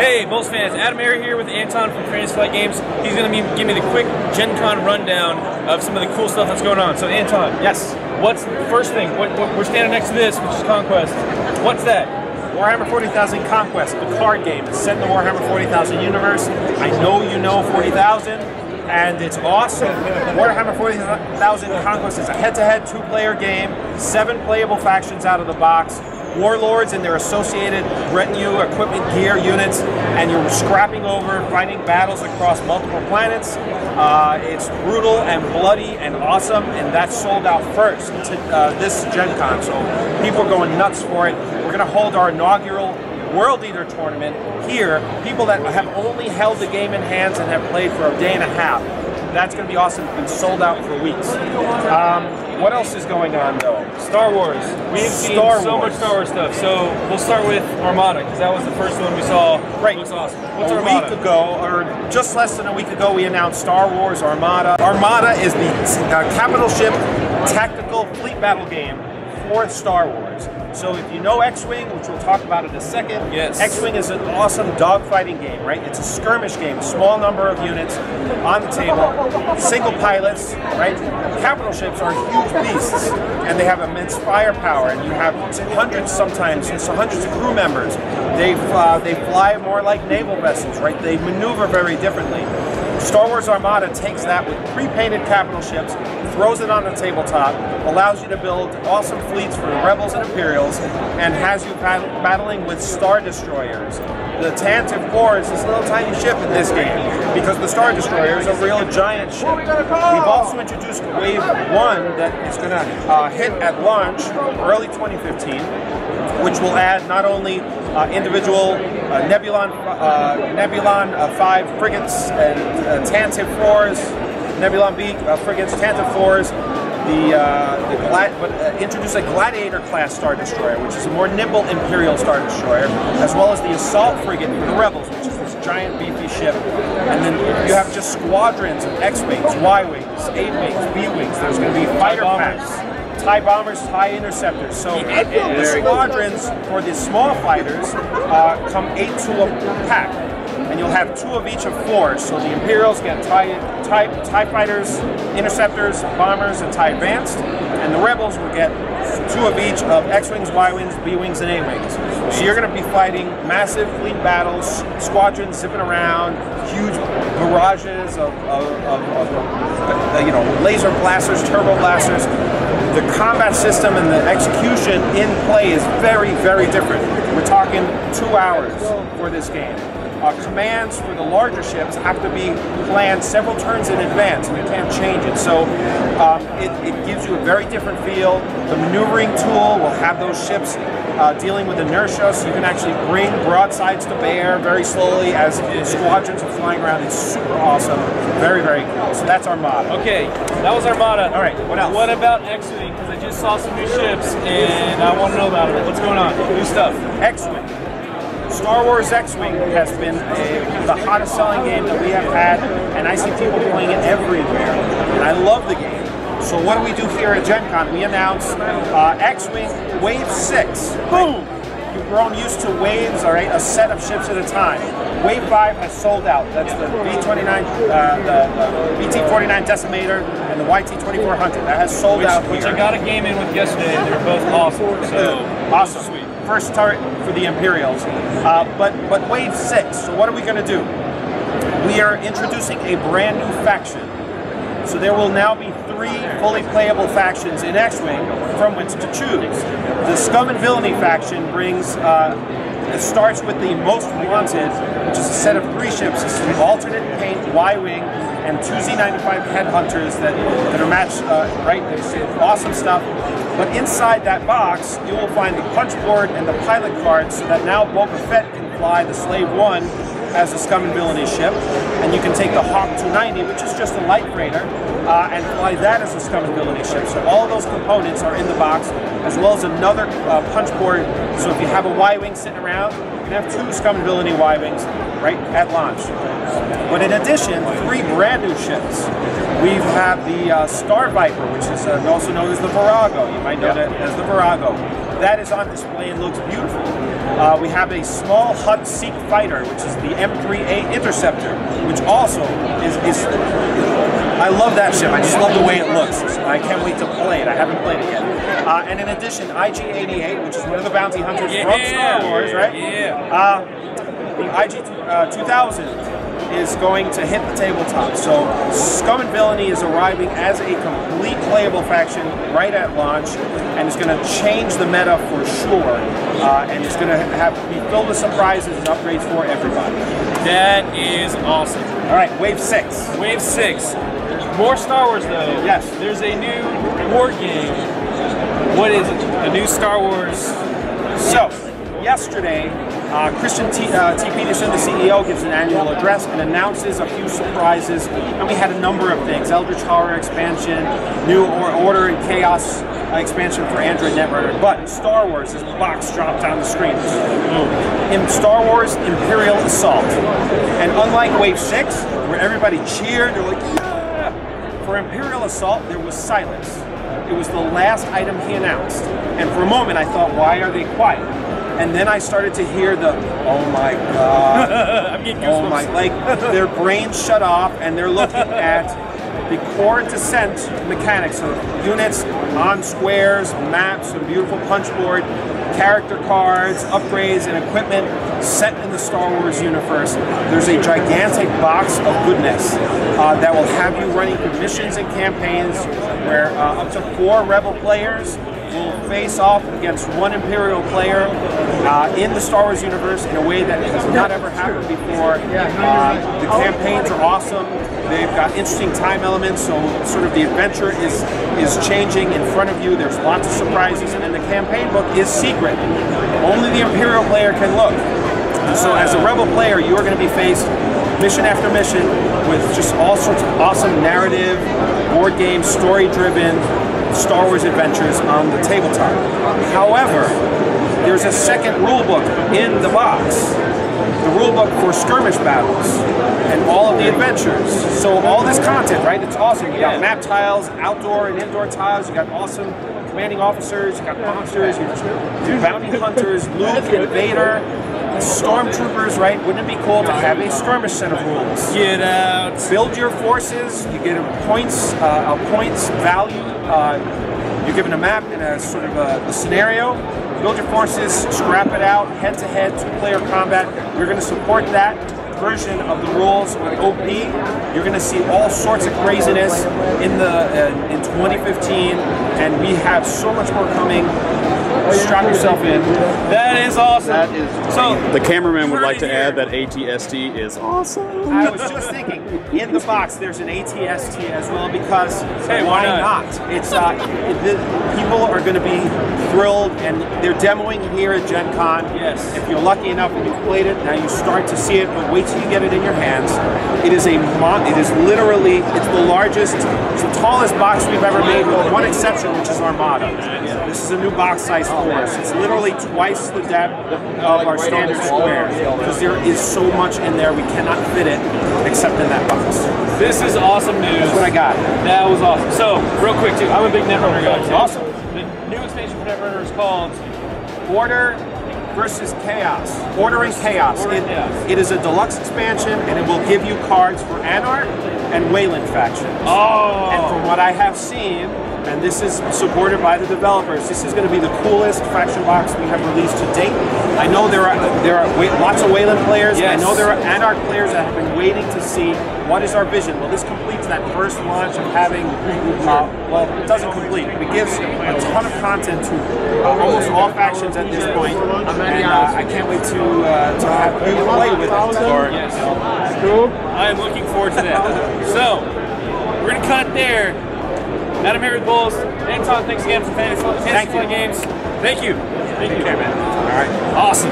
Hey, BoLS fans, AdamHarry here with Anton from Fantasy Flight Games. He's going to give me the quick GenCon rundown of some of the cool stuff that's going on. So Anton, yes, what's the first thing? We're standing next to this, which is Conquest. What's that? Warhammer 40,000 Conquest, the card game. It's set in the Warhammer 40,000 universe. I know you know 40,000, and it's awesome. Warhammer 40,000 Conquest is a head-to-head two-player game, 7 playable factions out of the box, warlords and their associated retinue, equipment, gear, units, and you're scrapping over, fighting battles across multiple planets. It's brutal and bloody and awesome, and that's sold out first to this GenCon, so people are going nuts for it. We're going to hold our inaugural World Eater tournament here. People that have only held the game in hands and have played for a day and a half. That's going to be awesome. It's been sold out for weeks. What else is going on, though? Star Wars. We've seen so much Star Wars stuff. So we'll start with Armada, because that was the first one we saw. Right. It looks awesome. What's a Armada? week ago, or just less than a week ago, we announced Star Wars Armada. Armada is the capital ship tactical fleet battle game for Star Wars. So if you know XWing, which we'll talk about in a second, yes. XWing is an awesome dogfighting game, right? It's a skirmish game, small number of units on the table, single pilots, right? Capital ships are huge beasts, and they have immense firepower, and you have hundreds sometimes, hundreds of crew members. They fly more like naval vessels, right? They maneuver very differently. Star Wars Armada takes that with pre-painted capital ships, throws it on the tabletop, allows you to build awesome fleets for the Rebels and Imperials, and has you battling with Star Destroyers. The Tantive 4 is this little tiny ship in this game, because the Star Destroyer is a real giant ship. We've also introduced Wave 1 that is going to hit at launch early 2015, which will add not only individual Nebulon 5 frigates and Tantive 4s, Nebulon B frigates, Tantive 4s, introduce a Gladiator class Star Destroyer, which is a more nimble Imperial Star Destroyer, as well as the Assault frigate for the Rebels, which is this giant beefy ship. And then you have just squadrons of X-Wings, Y-Wings, A-Wings, B-Wings. There's going to be fighter packs. TIE bombers, TIE interceptors. So the squadrons for the small fighters come 8 to a pack, and you'll have 2 of each of 4. So the Imperials get TIE fighters, interceptors, bombers, and TIE advanced, and the Rebels will get 2 of each of X-Wings, Y-Wings, B-Wings, and A-Wings. So you're going to be fighting massive fleet battles, squadrons zipping around, huge barrages of laser blasters, turbo blasters. The combat system and the execution in play is very, very different. We're talking 2 hours for this game. Commands for the larger ships have to be planned several turns in advance, and you can't change it. So it gives you a very different feel. The maneuvering tool will have those ships dealing with inertia, so you can actually bring broadsides to bear very slowly as squadrons are flying around. It's super awesome. Very, very cool. So that's Armada. Okay, that was Armada. All right, what else? What about X-Wing? Because I just saw some new ships, and I want to know about it. What's going on? New stuff. X-Wing. Star Wars X-Wing has been the hottest selling game that we have had, and I see people playing it everywhere, and I love the game. So what do we do here at GenCon? We announce X-Wing Wave 6. Boom! You've grown used to waves, all right, a set of ships at a time. Wave 5 has sold out. That's the B-29, the BT-49 Decimator and the YT-24 Hunter. That has sold out Which here. I got a game in with yesterday, and they're both awesome. So awesome. Sweet. First turret for the Imperials. But Wave 6, so what are we going to do? We are introducing a brand new faction. So there will now be 3 fully playable factions in X-Wing from which to choose. The Scum and Villainy faction brings, it starts with the Most Wanted, which is a set of 3 ships. This is an alternate paint Y-Wing and 2 Z95 headhunters that are matched, right? It's awesome stuff. But inside that box, you will find the punch board and the pilot card, so that now Boba Fett can fly the Slave 1 as a Scum and Villainy ship, and you can take the Hawk 290, which is just a light freighter, and fly that as a Scum and Villainy ship. So all of those components are in the box, as well as another punch board. So if you have a Y-Wing sitting around, you can have 2 Scum and Villainy Y-Wings right at launch. But in addition, 3 brand new ships. We have the Star Viper, which is also known as the Virago. You might know that as the Virago. That is on display and looks beautiful. We have a small Hut Seek fighter, which is the M3A Interceptor, which also is I love that ship. I just love the way it looks. I can't wait to play it. I haven't played it yet. And in addition, IG-88, which is one of the bounty hunters from Star Wars, right? Yeah. The IG-2000 is going to hit the tabletop. So Scum and Villainy is arriving as a complete playable faction right at launch, and it's going to change the meta for sure. And it's going to be filled with surprises and upgrades for everybody. That is awesome. All right, Wave 6. Wave 6. More Star Wars though. Yes. There's a new war game. What is it? A new Star Wars. So, yesterday, Christian T. Peterson, the CEO, gives an annual address and announces a few surprises. And we had a number of things. Eldritch Horror expansion, new Order and Chaos expansion for Android Netrunner. But Star Wars, this box dropped on the screen. In Star Wars Imperial Assault. And unlike Wave 6, where everybody cheered, they're like, yeah! For Imperial Assault, there was silence. It was the last item he announced. And for a moment, I thought, why are they quiet? And then I started to hear the, oh my god, I'm getting goosebumps. oh my, like their brains shut off and they're looking at the core descent mechanics of units on squares, maps, a beautiful punch board, character cards, upgrades, and equipment set in the Star Wars universe. There's a gigantic box of goodness that will have you running missions and campaigns where up to 4 Rebel players will face off against 1 Imperial player in the Star Wars universe in a way that has not ever happened before. The campaigns are awesome. They've got interesting time elements, so sort of the adventure is changing in front of you. There's lots of surprises, and then the campaign book is secret. Only the Imperial player can look. So as a Rebel player, you are going to be faced mission after mission with just all sorts of awesome narrative, board game, story-driven Star Wars adventures on the tabletop. However, there's a second rulebook in the box. The rulebook for skirmish battles and all of the adventures. So all this content, right? It's awesome. You got map tiles, outdoor and indoor tiles. You got awesome commanding officers. You got monsters. You got bounty hunters, Luke and Vader, stormtroopers. Right? Wouldn't it be cool to have a skirmish set of rules? Get out. Build your forces. You get a points value. You're given a map and a sort of a scenario. Build your forces, scrap it out, head-to-head, 2-player combat. We're going to support that version of the rules with OP. You're going to see all sorts of craziness in 2015, and we have so much more coming. Strap yourself in. That is awesome. That is so the cameraman would like to add that ATST is awesome. I was just thinking, in the box there's an ATST as well because why not? It's people are going to be thrilled, and they're demoing here at GenCon. Yes. If you're lucky enough and you've played it, now you start to see it, but wait till you get it in your hands. It is literally, it's the largest, it's the tallest box we've ever made with one exception, which is Armada. This is a new box size for us. It's literally twice the depth of our standard square because there is so much in there we cannot fit it except in that box. This is awesome news. That's what I got. That was awesome. So, real quick too, I'm a big Netrunner guy too. Awesome. The new expansion for Netrunner is called Order versus Chaos. Order and Chaos. It is a deluxe expansion, and it will give you cards for Anarch and Wayland factions. Oh. And from what I have seen, and this is supported by the developers, this is going to be the coolest faction box we have released to date. I know there are lots of Wayland players. Yes. I know there are Anarch players that have been waiting to see what is our vision. Well, this completes that first launch of having, well, it doesn't complete. It gives a ton of content to almost all factions at this point, and I can't wait to have you play with it. Yes. Cool. I am looking forward to that. So, we're going to cut there. AdamHarry with BoLS. Anton, thanks again for Fantasy Flight Games. Thank you. Thank you. Take care, man. All right. Awesome.